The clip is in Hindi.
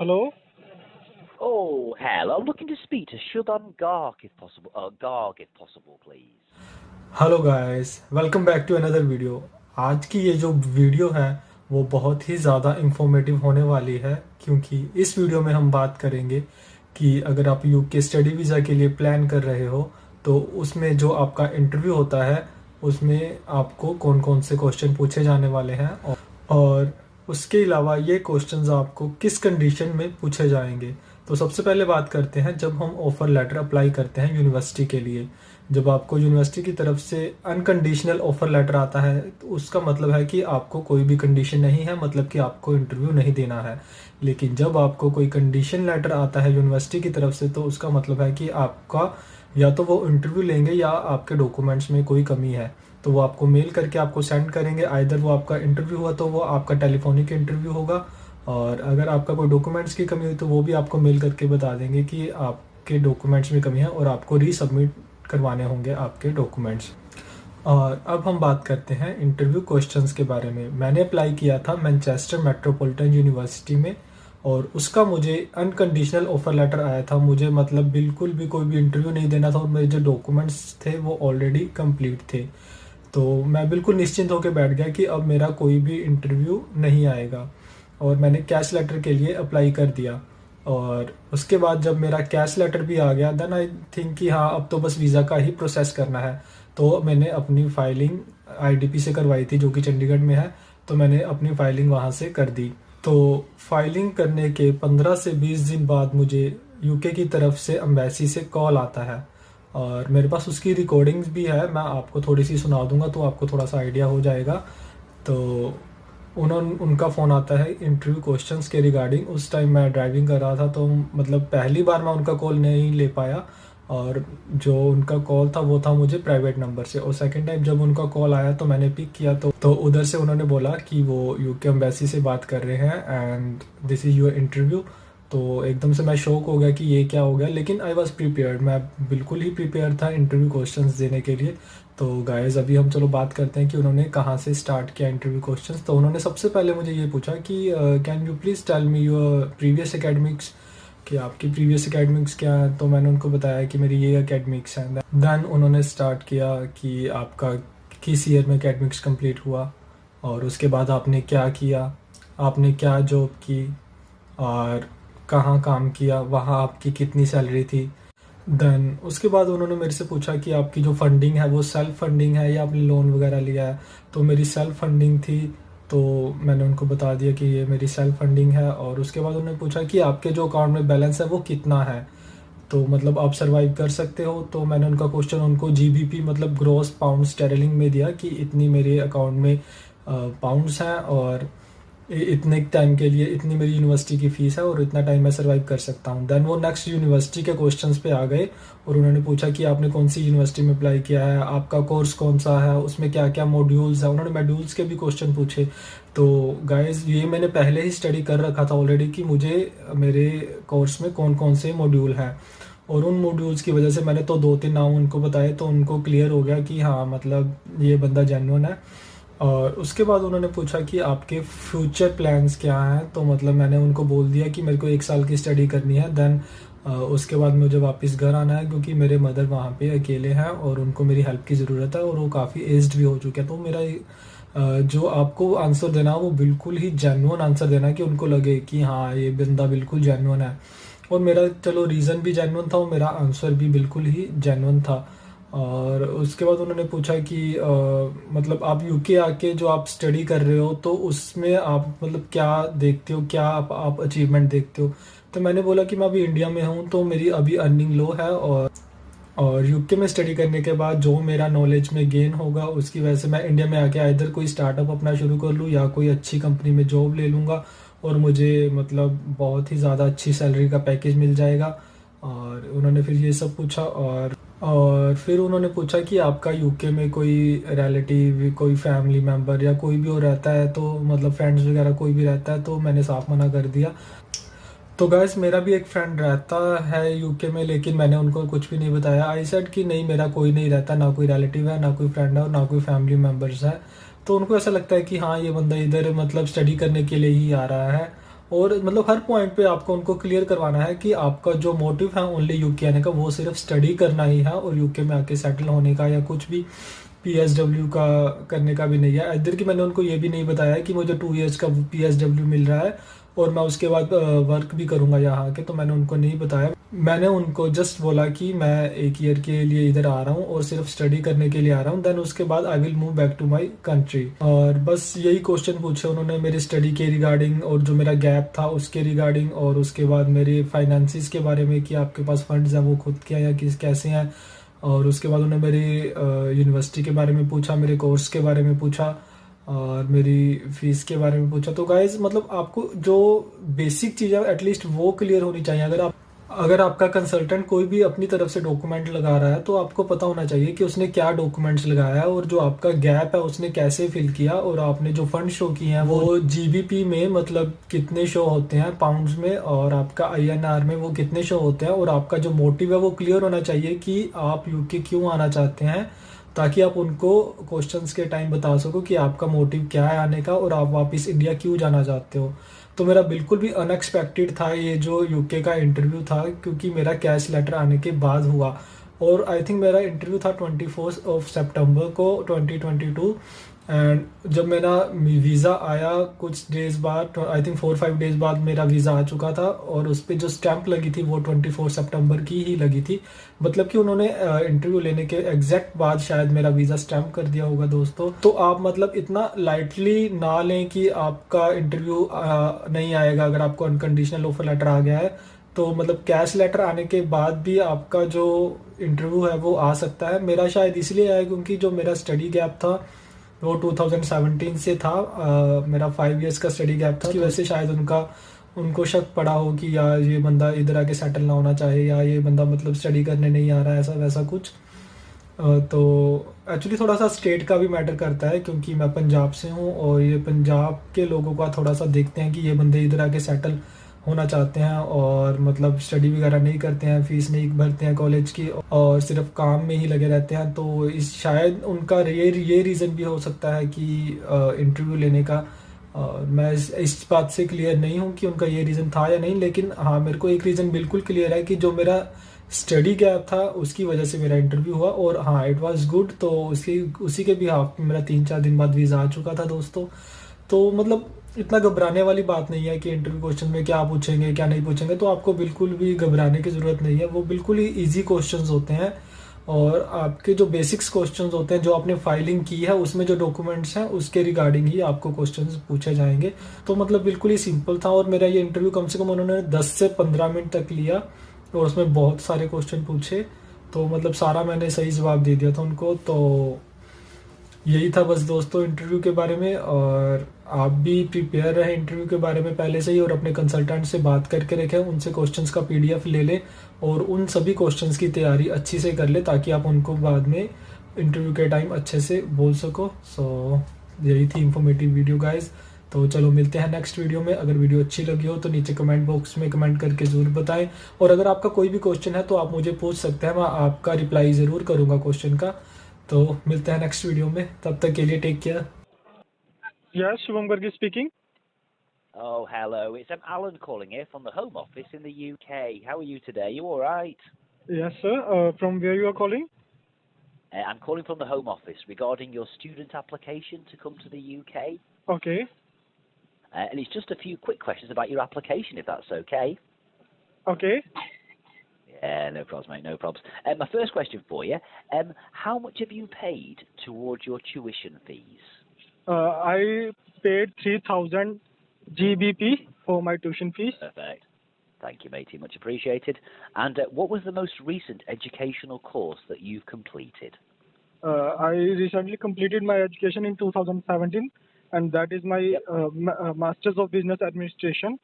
Hello. Oh, hello. I'm looking to speak to Shubham Garg if possible. Garg if possible, please. Hello guys, welcome back to another video. आज की ये जो वीडियो है वो बहुत ही ज़्यादा इंफॉर्मेटिव होने वाली है, क्योंकि इस वीडियो में हम बात करेंगे कि अगर आप यूके स्टडी वीज़ा के लिए प्लान कर रहे हो तो उसमें जो आपका इंटरव्यू होता है उसमें आपको कौन कौन से क्वेश्चन पूछे जाने वाले हैं और उसके अलावा ये क्वेश्चंस आपको किस कंडीशन में पूछे जाएंगे। तो सबसे पहले बात करते हैं, जब हम ऑफर लेटर अप्लाई करते हैं यूनिवर्सिटी के लिए, जब आपको यूनिवर्सिटी की तरफ से अनकंडीशनल ऑफर लेटर आता है तो उसका मतलब है कि आपको कोई भी कंडीशन नहीं है, मतलब कि आपको इंटरव्यू नहीं देना है। लेकिन जब आपको कोई कंडीशन लेटर आता है यूनिवर्सिटी की तरफ से तो उसका मतलब है कि आपका या तो वो इंटरव्यू लेंगे या आपके डॉक्यूमेंट्स में कोई कमी है, तो वो आपको मेल करके आपको सेंड करेंगे। आइदर वो आपका इंटरव्यू हुआ तो वो आपका टेलीफोनिक इंटरव्यू होगा, और अगर आपका कोई डॉक्यूमेंट्स की कमी हुई तो वो भी आपको मेल करके बता देंगे कि आपके डॉक्यूमेंट्स में कमी है और आपको रीसबमिट करवाने होंगे आपके डॉक्यूमेंट्स। और अब हम बात करते हैं इंटरव्यू क्वेश्चंस के बारे में। मैंने अप्लाई किया था मैनचेस्टर मेट्रोपॉलिटन यूनिवर्सिटी में और उसका मुझे अनकंडीशनल ऑफर लेटर आया था। मुझे मतलब बिल्कुल भी कोई भी इंटरव्यू नहीं देना था और मेरे जो डॉक्यूमेंट्स थे वो ऑलरेडी कंप्लीट थे। तो मैं बिल्कुल निश्चिंत होकर बैठ गया कि अब मेरा कोई भी इंटरव्यू नहीं आएगा, और मैंने कैश लेटर के लिए अप्लाई कर दिया। और उसके बाद जब मेरा कैश लेटर भी आ गया देन आई थिंक कि हाँ अब तो बस वीज़ा का ही प्रोसेस करना है। तो मैंने अपनी फाइलिंग आईडीपी से करवाई थी जो कि चंडीगढ़ में है, तो मैंने अपनी फाइलिंग वहाँ से कर दी। तो फाइलिंग करने के 15 से 20 दिन बाद मुझे यूके की तरफ से एम्बेसी से कॉल आता है, और मेरे पास उसकी रिकॉर्डिंग्स भी है, मैं आपको थोड़ी सी सुना दूंगा तो आपको थोड़ा सा आइडिया हो जाएगा। तो उनका फ़ोन आता है इंटरव्यू क्वेश्चंस के रिगार्डिंग। उस टाइम मैं ड्राइविंग कर रहा था तो मतलब पहली बार मैं उनका कॉल नहीं ले पाया, और जो उनका कॉल था वो था मुझे प्राइवेट नंबर से। और सेकंड टाइम जब उनका कॉल आया तो मैंने पिक किया तो उधर से उन्होंने बोला कि वो यूके एम्बेसी से बात कर रहे हैं and this is your interview. तो एकदम से मैं शॉक हो गया कि ये क्या हो गया, लेकिन आई वॉज प्रिपेयर्ड, मैं बिल्कुल ही प्रिपेयर था इंटरव्यू क्वेश्चंस देने के लिए। तो गाइस अभी हम चलो बात करते हैं कि उन्होंने कहाँ से स्टार्ट किया इंटरव्यू क्वेश्चंस। तो उन्होंने सबसे पहले मुझे ये पूछा कि can you please tell me your previous academics, कि आपकी प्रीवियस एकेडमिक्स क्या है। तो मैंने उनको बताया कि मेरी ये एकेडमिक्स हैं। देन उन्होंने स्टार्ट किया कि आपका किस ईयर में एकेडमिक्स कंप्लीट हुआ, और उसके बाद आपने क्या किया, आपने क्या जॉब की, और कहाँ काम किया, वहाँ आपकी कितनी सैलरी थी। देन उसके बाद उन्होंने मेरे से पूछा कि आपकी जो फंडिंग है वो सेल्फ फंडिंग है या आपने लोन वगैरह लिया है। तो मेरी सेल्फ फंडिंग थी, तो मैंने उनको बता दिया कि ये मेरी सेल्फ फंडिंग है। और उसके बाद उन्होंने पूछा कि आपके जो अकाउंट में बैलेंस है वो कितना है, तो मतलब आप सर्वाइव कर सकते हो। तो मैंने उनका क्वेश्चन उनको जीबीपी मतलब ग्रॉस पाउंड स्टेरलिंग में दिया कि इतनी मेरे अकाउंट में पाउंड्स हैं, और इतने टाइम के लिए इतनी मेरी यूनिवर्सिटी की फ़ीस है और इतना टाइम मैं सर्वाइव कर सकता हूँ। देन वो नेक्स्ट यूनिवर्सिटी के क्वेश्चंस पे आ गए और उन्होंने पूछा कि आपने कौन सी यूनिवर्सिटी में अप्लाई किया है, आपका कोर्स कौन सा है, उसमें क्या क्या मॉड्यूल्स हैं। उन्होंने मॉड्यूल्स के भी क्वेश्चन पूछे। तो गाइज ये मैंने पहले ही स्टडी कर रखा था ऑलरेडी कि मुझे मेरे कोर्स में कौन कौन से मॉड्यूल हैं, और उन मॉड्यूल्स की वजह से मैंने तो 2-3 नाम उनको बताए तो उनको क्लियर हो गया कि हाँ मतलब ये बंदा जेन्युइन है। और उसके बाद उन्होंने पूछा कि आपके फ्यूचर प्लान्स क्या हैं। तो मतलब मैंने उनको बोल दिया कि मेरे को 1 साल की स्टडी करनी है। देन उसके बाद मुझे वापस घर आना है क्योंकि मेरे मदर वहाँ पे अकेले हैं और उनको मेरी हेल्प की ज़रूरत है और वो काफ़ी एज्ड भी हो चुके हैं। तो मेरा जो आपको आंसर देना वो बिल्कुल ही जेन्युइन आंसर देना कि उनको लगे कि हाँ ये बंदा बिल्कुल जेन्युइन है। और मेरा चलो रीज़न भी जेन्युइन था और मेरा आंसर भी बिल्कुल ही जेन्युइन था। और उसके बाद उन्होंने पूछा कि मतलब आप यूके आके जो आप स्टडी कर रहे हो तो उसमें आप मतलब क्या देखते हो, क्या आप अचीवमेंट देखते हो। तो मैंने बोला कि मैं अभी इंडिया में हूँ तो मेरी अभी अर्निंग लो है, और यूके में स्टडी करने के बाद जो मेरा नॉलेज में गेन होगा उसकी वजह से मैं इंडिया में आके इधर कोई स्टार्टअप अपना शुरू कर लूँ या कोई अच्छी कंपनी में जॉब ले लूँगा और मुझे मतलब बहुत ही ज़्यादा अच्छी सैलरी का पैकेज मिल जाएगा। और उन्होंने फिर ये सब पूछा, और फिर उन्होंने पूछा कि आपका यूके में कोई रिलेटिव, कोई फैमिली मेम्बर या कोई भी और रहता है, तो मतलब फ्रेंड्स वगैरह कोई भी रहता है। तो मैंने साफ मना कर दिया। तो गैस मेरा भी एक फ्रेंड रहता है यूके में, लेकिन मैंने उनको कुछ भी नहीं बताया। आई सेड कि नहीं मेरा कोई नहीं रहता, ना कोई रिलेटिव है, ना कोई फ्रेंड है और ना कोई फैमिली मेम्बर्स है। तो उनको ऐसा लगता है कि हाँ ये बंदा इधर मतलब स्टडी करने के लिए ही आ रहा है। और मतलब हर पॉइंट पे आपको उनको क्लियर करवाना है कि आपका जो मोटिव है ओनली यूके आने का वो सिर्फ स्टडी करना ही है, और यूके में आके सेटल होने का या कुछ भी पीएसडब्ल्यू का करने का भी नहीं है। इधर की मैंने उनको ये भी नहीं बताया कि मुझे 2 इयर्स का पीएसडब्ल्यू मिल रहा है और मैं उसके बाद वर्क भी करूंगा यहाँ के, तो मैंने उनको नहीं बताया। मैंने उनको जस्ट बोला कि मैं 1 ईयर के लिए इधर आ रहा हूँ और सिर्फ स्टडी करने के लिए आ रहा हूँ, देन उसके बाद I will move back to my country. और बस यही क्वेश्चन पूछे उन्होंने मेरी स्टडी के रिगार्डिंग और जो मेरा गैप था उसके रिगार्डिंग, और उसके बाद मेरे फाइनेंसिस के बारे में कि आपके पास फंड्स हैं वो खुद के हैं या किस कैसे हैं। और उसके बाद उन्होंने मेरी यूनिवर्सिटी के बारे में पूछा, मेरे कोर्स के बारे में पूछा और मेरी फीस के बारे में पूछा। तो गाइज मतलब आपको जो बेसिक चीज़ है एटलीस्ट वो क्लियर होनी चाहिए। अगर आपका कंसल्टेंट कोई भी अपनी तरफ से डॉक्यूमेंट लगा रहा है तो आपको पता होना चाहिए कि उसने क्या डॉक्यूमेंट्स लगाया है और जो आपका गैप है उसने कैसे फिल किया, और आपने जो फंड शो किए हैं वो जीबीपी में मतलब कितने शो होते हैं पाउंड्स में, और आपका आईएनआर में वो कितने शो होते हैं, और आपका जो मोटिव है वो क्लियर होना चाहिए कि आप यूके क्यों आना चाहते हैं, ताकि आप उनको क्वेश्चंस के टाइम बता सको कि आपका मोटिव क्या है आने का और आप वापस इंडिया क्यों जाना चाहते हो। तो मेरा बिल्कुल भी अनएक्सपेक्टेड था ये जो यूके का इंटरव्यू था, क्योंकि मेरा कैश लेटर आने के बाद हुआ। और आई थिंक मेरा इंटरव्यू था 24 को 2022। एंड जब मेरा वीज़ा आया कुछ डेज बाद, आई थिंक 4-5 डेज बाद मेरा वीज़ा आ चुका था, और उस पर जो स्टैंप लगी थी वो 24 की ही लगी थी। मतलब कि उन्होंने इंटरव्यू लेने के एग्जैक्ट बाद शायद मेरा वीज़ा स्टैंप कर दिया होगा दोस्तों। तो आप मतलब इतना लाइटली ना लें कि आपका इंटरव्यू नहीं आएगा अगर आपको अनकंडीशनल ऑफर लेटर आ गया है। तो मतलब कैश लेटर आने के बाद भी आपका जो इंटरव्यू है वो आ सकता है। मेरा शायद इसलिए आया क्योंकि जो मेरा स्टडी गैप था वो 2017 से था। मेरा 5 इयर्स का स्टडी गैप था, उसकी वजह से शायद उनको शक पड़ा हो कि यार ये बंदा इधर आके सेटल ना होना चाहे, या ये बंदा मतलब स्टडी करने नहीं आ रहा है, ऐसा वैसा कुछ। तो एक्चुअली थोड़ा सा स्टेट का भी मैटर करता है, क्योंकि मैं पंजाब से हूँ और ये पंजाब के लोगों का थोड़ा सा देखते हैं कि ये बंदे इधर आके सेटल होना चाहते हैं और मतलब स्टडी वगैरह नहीं करते हैं, फीस नहीं भरते हैं कॉलेज की और सिर्फ काम में ही लगे रहते हैं। तो इस शायद उनका ये रीज़न भी हो सकता है कि इंटरव्यू लेने का। मैं इस बात से क्लियर नहीं हूँ कि उनका ये रीज़न था या नहीं, लेकिन हाँ मेरे को एक रीज़न बिल्कुल क्लियर है कि जो मेरा स्टडी गैप था उसकी वजह से मेरा इंटरव्यू हुआ, और हाँ इट वाज गुड। तो उसी के भी हाफ मेरा 3-4 दिन बाद वीज़ा आ चुका था दोस्तों। तो मतलब इतना घबराने वाली बात नहीं है कि इंटरव्यू क्वेश्चन में क्या पूछेंगे क्या नहीं पूछेंगे, तो आपको बिल्कुल भी घबराने की ज़रूरत नहीं है। वो बिल्कुल ही ईजी क्वेश्चंस होते हैं, और आपके जो बेसिक्स क्वेश्चंस होते हैं जो आपने फाइलिंग की है उसमें जो डॉक्यूमेंट्स हैं उसके रिगार्डिंग ही आपको क्वेश्चंस पूछे जाएंगे। तो मतलब बिल्कुल ही सिंपल था, और मेरा ये इंटरव्यू कम से कम उन्होंने 10 से 15 मिनट तक लिया और उसमें बहुत सारे क्वेश्चन पूछे। तो मतलब सारा मैंने सही जवाब दे दिया था उनको। तो यही था बस दोस्तों इंटरव्यू के बारे में, और आप भी प्रिपेयर रहें इंटरव्यू के बारे में पहले से ही, और अपने कंसल्टेंट से बात करके रखें, उनसे क्वेश्चंस का पीडीएफ ले लें और उन सभी क्वेश्चंस की तैयारी अच्छी से कर ले, ताकि आप उनको बाद में इंटरव्यू के टाइम अच्छे से बोल सको। सो यही थी इंफॉर्मेटिव वीडियो गाइज। तो चलो मिलते हैं नेक्स्ट वीडियो में। अगर वीडियो अच्छी लगी हो तो नीचे कमेंट बॉक्स में कमेंट करके ज़रूर बताएं, और अगर आपका कोई भी क्वेश्चन है तो आप मुझे पूछ सकते हैं, मैं आपका रिप्लाई ज़रूर करूँगा क्वेश्चन का। तो मिलते हैं नेक्स्ट वीडियो में, तब तक के लिए take care. Yes, Shubham Gargi speaking. Oh, hello. It's Alan calling here from the Home Office in the UK. How are you today? You all right? Yes, sir. From where you are calling? I'm calling from the Home Office regarding your student application to come to the UK. Okay. And it's just a few quick questions about your application, if that's okay. Okay. Yeah, no problems, mate, no problems. My first question for you, how much have you paid towards your tuition fees? I paid 3,000 GBP for my tuition fees. Perfect. Thank you, matey, much appreciated. And what was the most recent educational course that you've completed? I recently completed my education in 2017, and that is my Masters of Business Administration.